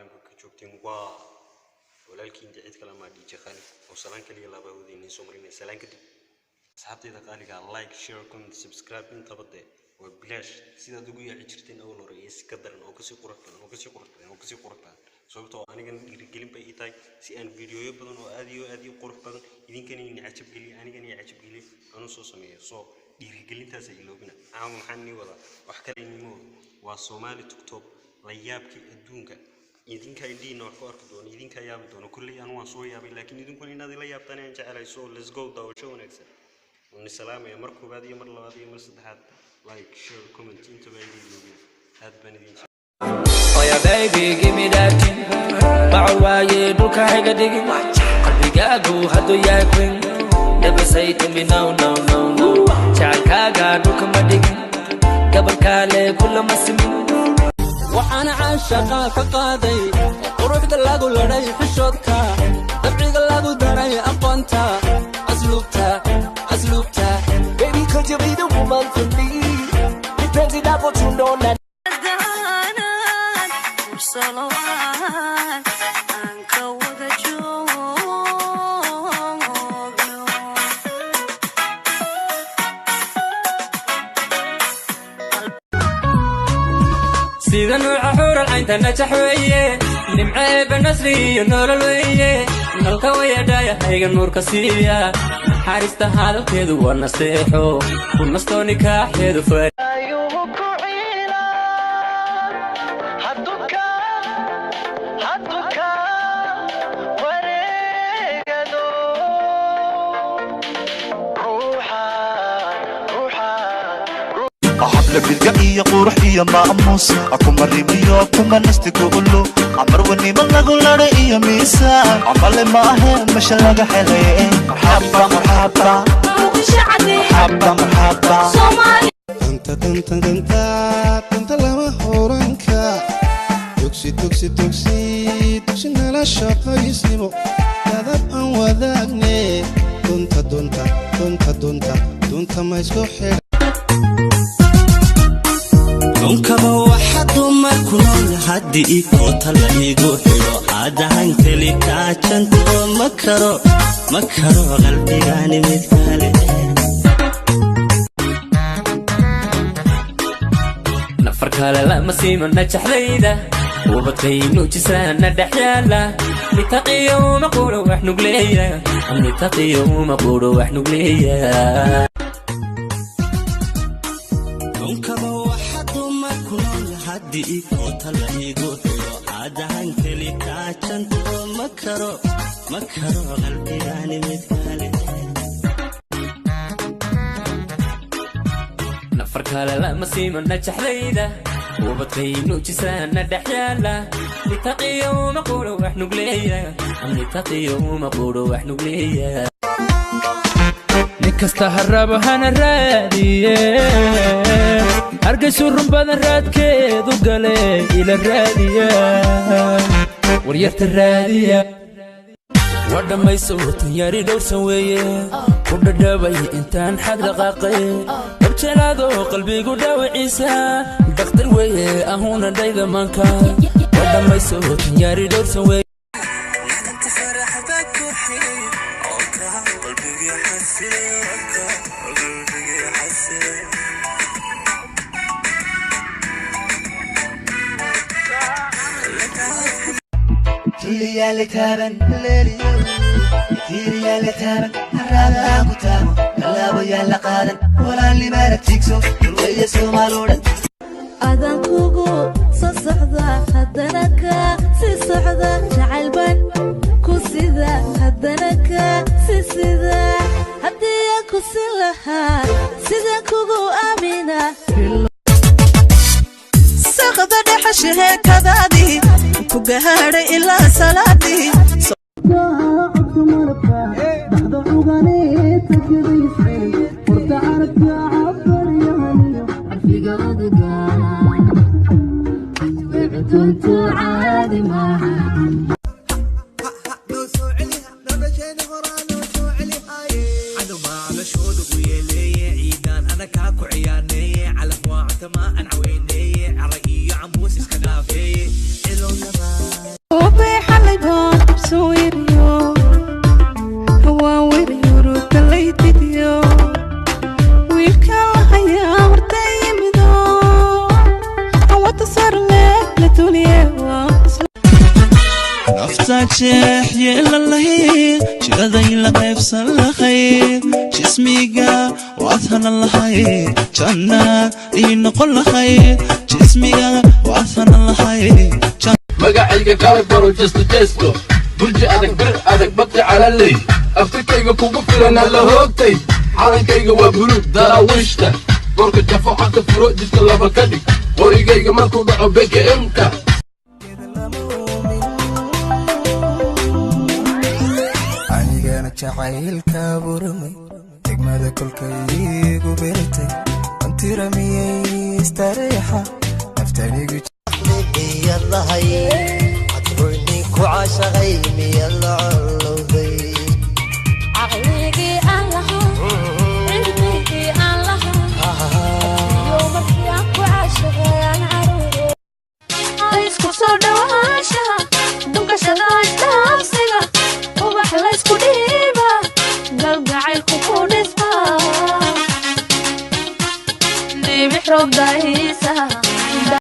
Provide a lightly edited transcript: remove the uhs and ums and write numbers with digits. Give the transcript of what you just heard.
caalamka ka joogteen waa walaalkiin cid kale ma dhigi khali oo salaan kaliya laba wadin soo marinay salaan kadib asxaabtayda qaaliga like share comment subscribe inta bade waa bilash sida ugu yaaci jirteen awal hore is ka daran oo kasii qurux badan sababtoo anigan dhiirigelin bay tahay si aan fiidiyoyo badan oo aad iyo qurux badan idinkana in cajab geliyo anigana cajab geliyo aan soo sameeyo soo dhiirigelintaas ay loobina waxaan ni wada wax kale nimo waa Soomaali TikTok la yaabki adduunka idinka indina wax ku arki doon idinka yaabi doon kulli aan waan soo yaabay laakiin idinku inaad la yaabtaan aan jecelahay so let's go daawasho wanaagsan ونسلام يا مركو بعد يوم الله بعد يوم السدحات لايك شير كومنت انتو بعيدين هاد بندين Oh yeah baby give me that thing بعواي دوكا هيك دقي قلبي قاقو هدو ياكوين never say to me no no no no شعلكا قادوكا ما دقي قبل كالي كل ما سمين وحانا عاشقا كقاضي قروح دلاقو لدي حشوتكا دبعي دلاقو داري أقوانتا أسلوبتا baby could you be the woman for me depends on what you know that سيدا نوع حور العين تنجح ويه نمعي بالنسري النور الويه نلقى دايا هيغا النور كسيا حارست هذا كيدو ونستيحو ونستو نكاح يدو فري أحب بالقائية قروحية مأموس أكو مريمية أكو منستي كولو عمر وني من لغو لرئية ميسان عمالي ماهي مش لغا حلي مرحبا مرحبا انت لما هورانكا توكسي نالا شاقا يسلمو كذب أن وذاقني دونتا ما يسكو حيل كما واحد مركون هدي كوتلا يجو حلو عادهن كلي كاتشنت مكرو قلبي يعني مثالي نفرك لا مسيم النجح ليدا وبتخينو جسانا دحيالا نتقي يوم قولوا واحنا قليا نتقي يوم قولوا واحنا قليا هدي كوتلا يجو حلو عادهن كلي كاتشنت مكرو قلبي يعني مثالي نفرك لا مسيم النجح ليدا وبتخينو جسانا دحيالا نتقي يوم قولوا واحنا قليا نتقي يوم قولوا واحنا قليا نكستا هربو هانا رادية أرقصو رمبانا راد كيدو قالي إلى الرادية وريرت الرادية وردن ما يسوتن ياري دور سوية قد دابي انتان حق دقاقي ابتلادو قلبي قد داوي عيسى دختر ويه اهونا دايدا مانكا وردن ما يسوتن ياري دور سوية يا لتابن يا لتابن الرابع كتابو كلابو يا لقادن ولا اللي بالك تيكسو الوية سومالودا أذن كوكو صصحدا هدنكا سيصحدا جعلبان كوسيدا هدنكا سيسيدا هديا كوسيلها سيدا كوكو آمينة ساقط دحشه كذادي كوغهار إلا صلاتي أنا كاكو عياني على فواعة ما أنعويني عرقية عموس إسكنافي إلو لما jeex yeelan lahayd jiraday la qaybsan lahayd jismiga waad hanan lahayd jannaad ii noqon lahayd jismiga waad hanan lahayd magacayga kala baro jesto burji adag bir adag baqi calaley afrikayga kugu filan alla hoogtay calankayga waa buluug daraawiishta borka jafo xagga furo jidka laba ka dhig qorigayga markuu dhaco beka emka anigana jacaylka burmay degmada kolkaygu beertay antiramiyey istareexa naftanigu yallahay adruni ku caashaqay miyalla colowday caqligii aan lahaa cilmigii aan lahaa yoomarkii aan ku caashaqay aan caruure isku soo dhawaanshaha dunkashada isdaabsiga ubax laysku dhiiba galgacaylku ku dhisma dhiibix roobday